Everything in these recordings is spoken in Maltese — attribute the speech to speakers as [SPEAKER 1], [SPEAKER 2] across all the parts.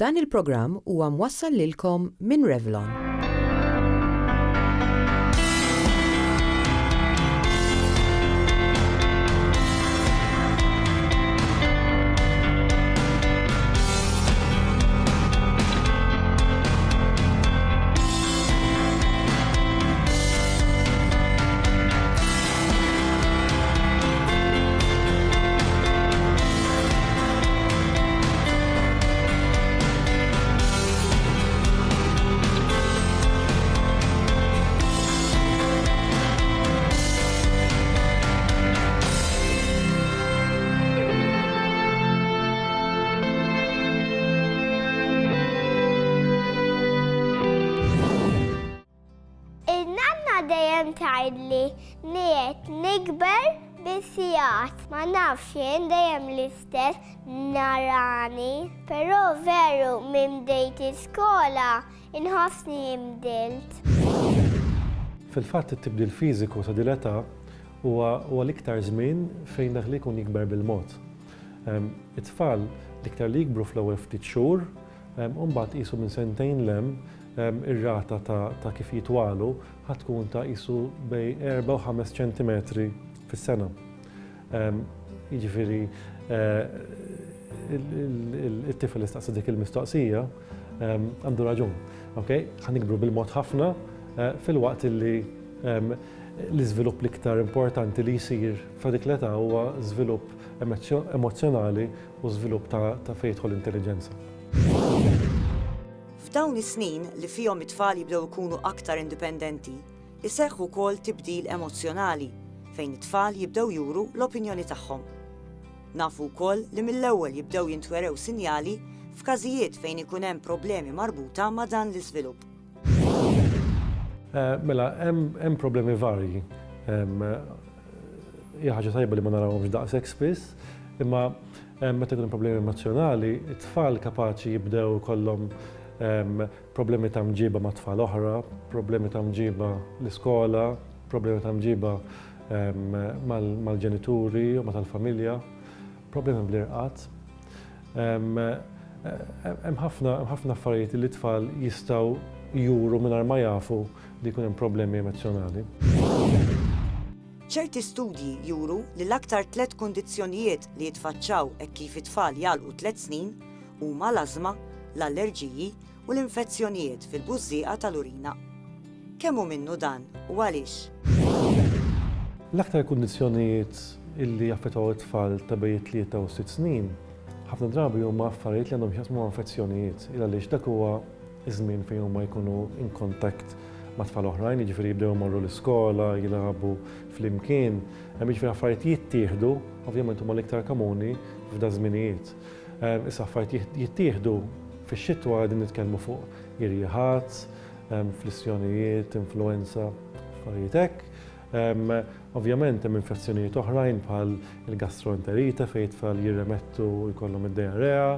[SPEAKER 1] Dan il-programm huwa mwassal lilkom minn Revlon.
[SPEAKER 2] Dejjem tgħidli niet nikber bis-sigħat. Ma nafx jien dejjem l-istess narani, però veru minn bdejt iskola inħossni imdilt.
[SPEAKER 3] Fil-fatt it-tibdil fiżiku ta' din-età huwa l-iktar żmien fejn dak li jkun jikber bil-mod. It-tfal l-iktar li jikbru fl-ewwel ftit xhur, u mbagħad qisu minn sentejn lem ir-rata ta' kif jitwalu ħatkun ta' qisu bej 4 u 5 ċentimetri fis-sena. Jiġifieri it-tifel li staqsa dik il-mistoqsija għandu raġun. Ħanikbru bil-mod ħafna fil-waqt li l-iżvilupp l-iktar importanti li jsir f'dik l-età huwa żvilupp emozjonali u żvilupp ta' fejn jidħol l-intelligenza.
[SPEAKER 4] F'dawn is-snin li fihom it-tfal jibdew ikunu aktar indipendenti, iseħħ ukoll tibdil emozzjonali fejn it-tfal jibdew juru l-opinjoni tagħhom. Nafu wkoll li mill-ewwel jibdew jintwerew sinjali f'każijiet fejn ikun hemm problemi marbuta ma' dan l-iżvilupp.
[SPEAKER 3] Mela, hemm problemi varji. Hija ħaġa tajba li ma narawhomx daqshekk spiss, imma meta jkun hemm problemi emozjonali, it-tfal kapaċi jibdew ikollhom problemi ta' mġiba ma' tfal oħra, problemi ta' mġiba l-iskola, problemi ta' mġiba mal-ġenituri u ma' tal-familja, problemi bl-irqat. Hemm ħafna affarijiet li t-tfal jistgħu juru mingħajr ma jafu li jkun hemm problemi emozjonali.
[SPEAKER 4] ċerti studji juru li l-aktar 3 kundizzjonijiet li jitfaċċaw hekk kif it-tfal jalqu 3 snin huma l-ażma, l-allerġiji u l-infezzjonijiet fil-bużżieqa tal-urina. Kemm hu minnu dan u għaliex?
[SPEAKER 3] L-aktar kundizzjonijiet illi jaffettwaw it-tfal ta' bejn 3 u 6 snin, ħafna drabi huma affarijiet li għandhom jħassmu infezzjonijiet, għaliex dak huwa iż-żmien fejn huma jkunu in contact ma' tfal oħrajn, jiġifieri jibdew marru l-iskola, jilagħbu flimkien, jiġifieri affarijiet jittieħdu, ovvjament huma l-iktar komuni f'da żminijiet. Issa affarijiet jittieħdu fix-xitwa qegħdin nitkellmu fuq irjieħat, flissjonijiet, influenza, affarijiet hekk. Ovvjament hemm infezzjonijiet oħrajn bħal il-gastroenterite fejn tfal jirremettu jkollhom id-diarrea,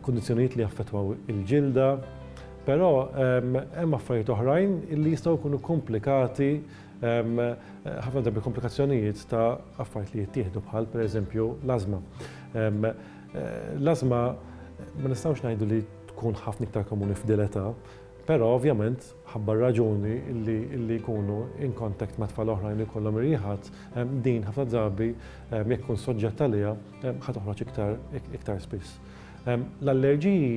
[SPEAKER 3] kundizzjonijiet li jaffettwaw il-ġilda, però hemm affarijiet oħrajn li jistgħu jkunu komplikati, ħafna drabi komplikazzjonijiet ta' affarijiet li jittieħdu bħal pereżempju l-ażma. L-ażma ma nistgħux ngħidu li tkun ħafna iktar komuni f'din età, però ovvjament ħabba raġuni li jkunu in contact ma' tfal oħrajn li jkollhom irjieħat, din ħafna drabi jekk tkun soġġett għaliha ħadd toħroġ iktar spiss. L-allerġiji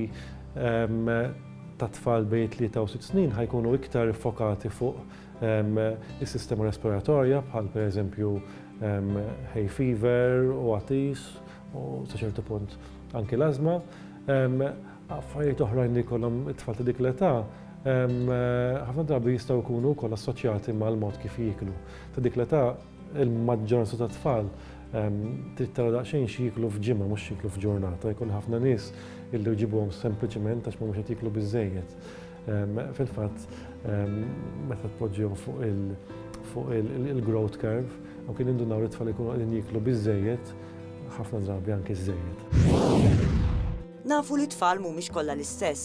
[SPEAKER 3] ta' tfal bejn 3 u 6 snin ħajkunu iktar iffokati fuq is-sistema respiratorja bħal pereżempju hay fever u atis u sa ċertu punt anke l-ażma. Affarijiet oħrajn li jkollhom it-tfal ta' dik l-età ħafna drabi jistgħu jkunu wkoll assoċjati mal-mod kif jieklu. Ta' dik l-età il-maġġoranza ta' tfal trid tara daqsxejn xi jieklu f'ġimgħa mhux jieklu f'ġurnata. Jkun ħafna nies illi jġibuhom sempliċement għax mhumiex qed jieklu biżżejjed. Fil-fatt meta tpoġġihom fuq il-growth curve u kien indunaw it-tfal jkunu qegħdin jieklu biżżejjed ħafna drabi anke żejjed.
[SPEAKER 4] Nafu li t-tfal mhumiex kollha l-istess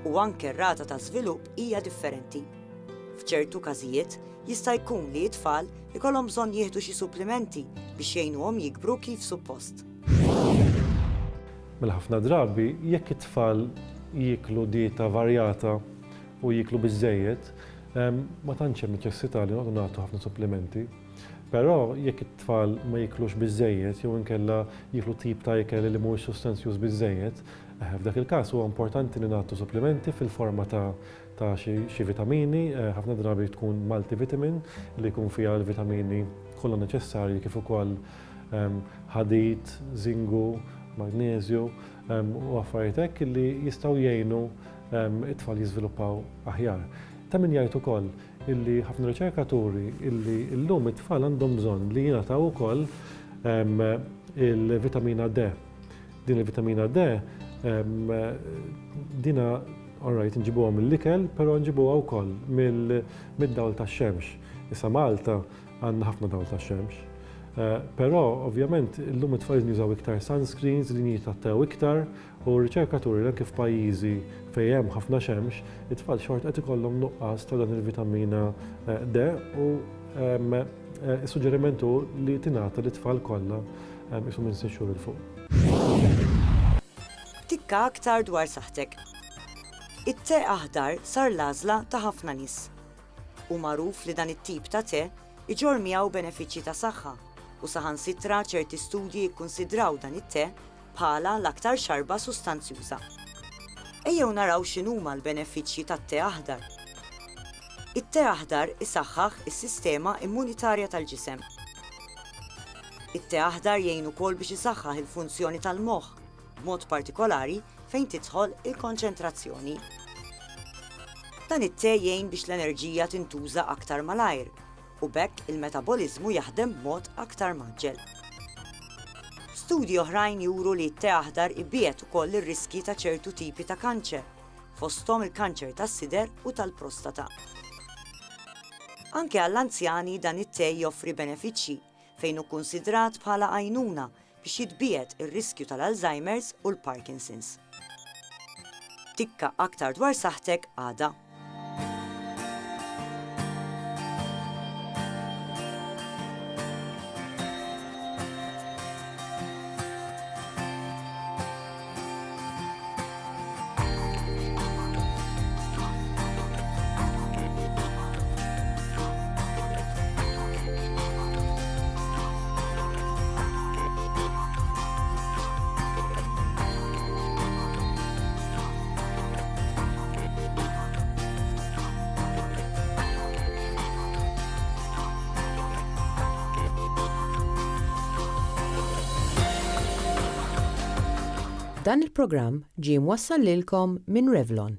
[SPEAKER 4] u anke r-rata ta' żvilupp hija differenti. F'ċertu każijiet jista' jkun li t-tfal ikollhom bżonn jieħdu xi supplimenti biex jgħinuhom jikbru kif suppost.
[SPEAKER 3] Mela ħafna drabi jekk it-tfal jiklu dieta varjata u jiklu biżżejjed, ma tantx hemm neċessità li noqgħdu nagħtu ħafna supplementi. Però jekk it-tfal ma jiklux biżżejjed jew inkella jiklu tip ta' ikel li mhuwiex sostanzjuż biżżejjed, f'dak il-każ huwa importanti li nagħtu supplementi fil-forma ta' xi vitamini, ħafna drabi tkun multivitamin li jkun fiha l-vitamini kollha neċessarji kif ukoll ħadid, żingu, magneżju u affarijiet hekk li jistgħu jgħinu it-tfal jiżviluppaw aħjar. Ta' min jgħid ukoll illi ħafna riċerkaturi illi llum it-tfal għandhom bżonn li jingħataw ukoll il-vitamina D. Din il-vitamina D dina alright nġibuha mill-ikel, però nġibuha wkoll mid-dawl tax-xemx. Issa Malta għandna ħafna dawl tax-xemx. Però ovvjament illum it-tfal jużaw iktar sunscreens li jitrattaw iktar u riċerkaturi anke f'pajjiżi fejn hemm ħafna xemx, it-tfal xort qed ikollhom nuqqas ta' dan il-vitamina D u s-suġġerimentu li tingħata lit-tfal kollha isu minn 6 xhur il fuq.
[SPEAKER 4] Tikka aktar dwar saħtek. It-te aħdar sar l-għażla ta' ħafna nies. U magħruf li dan it-tip ta' te iġor miegħu benefiċċji ta' saħħa u saħansitra ċerti studji jikkunsidraw dan it-te bħala l-aktar xarba sustanzjuża. Ejjew naraw x'inhuma l-benefiċċji tat-te aħdar. It-te aħdar isaħħaħ is-sistema immunitarja tal-ġisem. It-te aħdar jgħin ukoll biex isaħħaħ il-funzjoni tal-moħħ, b'mod partikolari fejn tidħol il-konċentrazzjoni. Dan it-te jgħin biex l-enerġija tintuża aktar malajr u bekk il-metabolizmu jaħdem b'mod aktar maġġel. Studji oħrajn juru li t-te aħdar ibbiet ukoll ir-riski ta' ċertu tipi ta' kanċer, fosthom il-kanċer tas-sider u tal-prostata. Anke għall-anzjani dan it-te joffri benefiċċji fejn hu kkunsidrat bħala għajnuna biex jitbiet ir-riskju tal-Alzheimer's u l-Parkinson's. Tikka aktar dwar saħtek għada.
[SPEAKER 1] Dan il-programm ġie mwassal lilkom minn Revlon.